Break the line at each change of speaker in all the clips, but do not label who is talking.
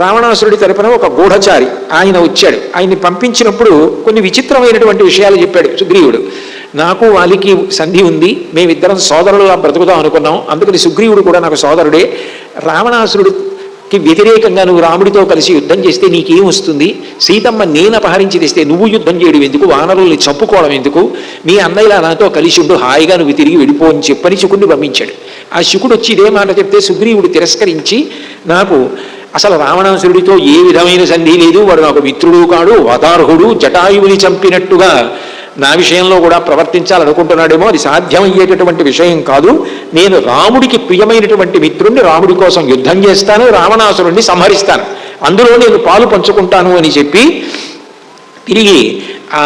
రావణాసురుడి తరపున ఒక గూఢచారి ఆయన వచ్చాడు. ఆయన్ని పంపించినప్పుడు కొన్ని విచిత్రమైనటువంటి విషయాలు చెప్పాడు సుగ్రీవుడు. నాకు వాలికి సంధి ఉంది, మేమిద్దరం సోదరులుగా బ్రతుకుదాం అనుకున్నాం, అందుకని సుగ్రీవుడు కూడా నాకు సోదరుడే. రావణాసురుడికి వ్యతిరేకంగా నువ్వు రాముడితో కలిసి యుద్ధం చేస్తే నీకేం వస్తుంది? సీతమ్మ నేను అపహరించి తెస్తే నువ్వు యుద్ధం చేయడం ఎందుకు? వానరుల్ని చంపుకోవడం ఎందుకు? మీ అన్నయ్యలా నాతో కలిసి ఉండు, హాయిగా నువ్వు తిరిగి వెళ్ళిపో అని చెప్పని శుకుడిని పంపించాడు. ఆ శుకుడు వచ్చి ఇదే మాట చెప్తే సుగ్రీవుడు తిరస్కరించి, నాకు అసలు రావణాసురుడితో ఏ విధమైన సంధి లేదు, వాడు నాకు మిత్రుడు కాడు, వదార్హుడు, జటాయువుని చంపినట్టుగా నా విషయంలో కూడా ప్రవర్తించాలనుకుంటున్నాడేమో, అది సాధ్యమయ్యేటటువంటి విషయం కాదు. నేను రాముడికి ప్రియమైనటువంటి మిత్రుణ్ణి, రాముడి కోసం యుద్ధం చేస్తాను, రావణాసురుణ్ణి సంహరిస్తాను, అందులో నేను పాలు పంచుకుంటాను అని చెప్పి తిరిగి ఆ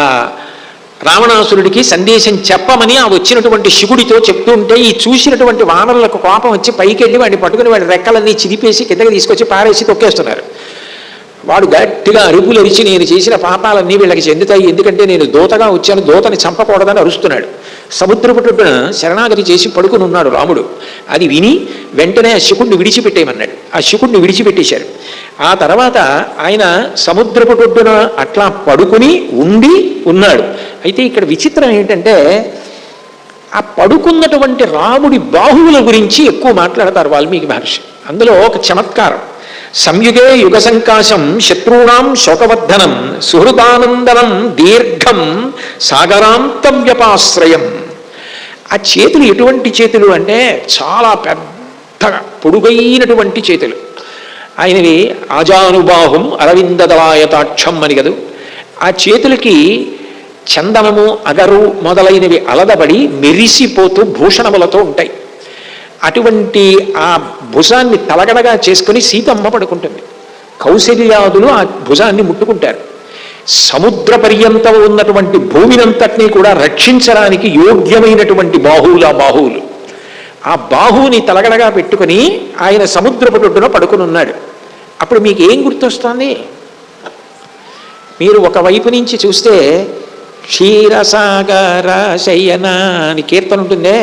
రావణాసురుడికి సందేశం చెప్పమని ఆ వచ్చినటువంటి శివుడితో చెప్తూ ఉంటే, ఈ చూసినటువంటి వానరులకు కోపం వచ్చి పైకి వెళ్ళి వాడిని పట్టుకుని వాడి రెక్కలన్నీ చిదిపేసి కిందకి తీసుకొచ్చి పారేసి తొక్కేస్తున్నారు. వాడు గట్టిగా అరుపులు అరిచి, నేను చేసిన పాపాలన్నీ వీళ్ళకి చెందుతాయి, ఎందుకంటే నేను దూతగా వచ్చాను, దూతని చంపకూడదని అరుస్తున్నాడు. సముద్రపుటున శరణాగతి చేసి పడుకుని ఉన్నాడు రాముడు. అది విని వెంటనే ఆ శకుడిని విడిచిపెట్టేయమన్నాడు. ఆ శకుడిని విడిచిపెట్టేశారు. ఆ తర్వాత ఆయన సముద్రపుటున అట్లా పడుకుని ఉన్నాడు. అయితే ఇక్కడ విచిత్రం ఏంటంటే, ఆ పడుకున్నటువంటి రాముడి బాహువుల గురించి ఎక్కువ మాట్లాడతారు వాల్మీకి మహర్షి. అందులో ఒక చమత్కారం, సంయుగే యుగ సంకాశం శత్రూణాం శోకవర్ధనం సుహృదానందనం దీర్ఘం సాగరాంతవ్యపాశ్రయం. ఆ చేతులు ఎటువంటి చేతులు అంటే చాలా పెద్ద పొడుగైనటువంటి చేతులు ఆయనవి. ఆజానుబాహుం అరవిందదలాయతాక్షం అని కదూ. ఆ చేతులకి చందనము అగరు మొదలైనవి అలదబడి మెరిసిపోతూ భూషణములతో ఉంటాయి. అటువంటి ఆ భుజాన్ని తలగడగా చేసుకుని సీతమ్మ పడుకుంటుంది. కౌశల్యాదులు ఆ భుజాన్ని ముట్టుకుంటారు. సముద్ర పర్యంతం ఉన్నటువంటి భూమినంతటినీ కూడా రక్షించడానికి యోగ్యమైనటువంటి బాహువులు. ఆ బాహువుని తలగడగా పెట్టుకుని ఆయన సముద్రపుటొడ్డున పడుకుని ఉన్నాడు. అప్పుడు మీకు ఏం గుర్తొస్తుంది? మీరు ఒకవైపు నుంచి చూస్తే క్షీరసాగర శయన అని కీర్తన ఉంటుందే,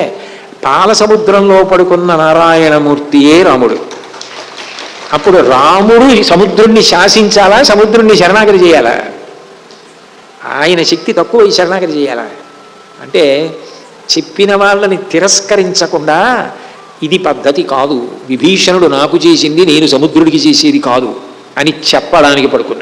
పాల సముద్రంలో పడుకున్న నారాయణమూర్తియే రాముడు. అప్పుడు రాముడు సముద్రుణ్ణి శాసించాలా, సముద్రుణ్ణి శరణాగతి చేయాలా? ఆయన శక్తి తక్కువ, ఈ శరణాగతి చేయాలా? అంటే చెప్పిన వాళ్ళని తిరస్కరించకుండా, ఇది పద్ధతి కాదు, విభీషణుడు నాకు చేసింది నేను సముద్రుడికి చేసేది కాదు అని చెప్పడానికి పడుకున్నాడు.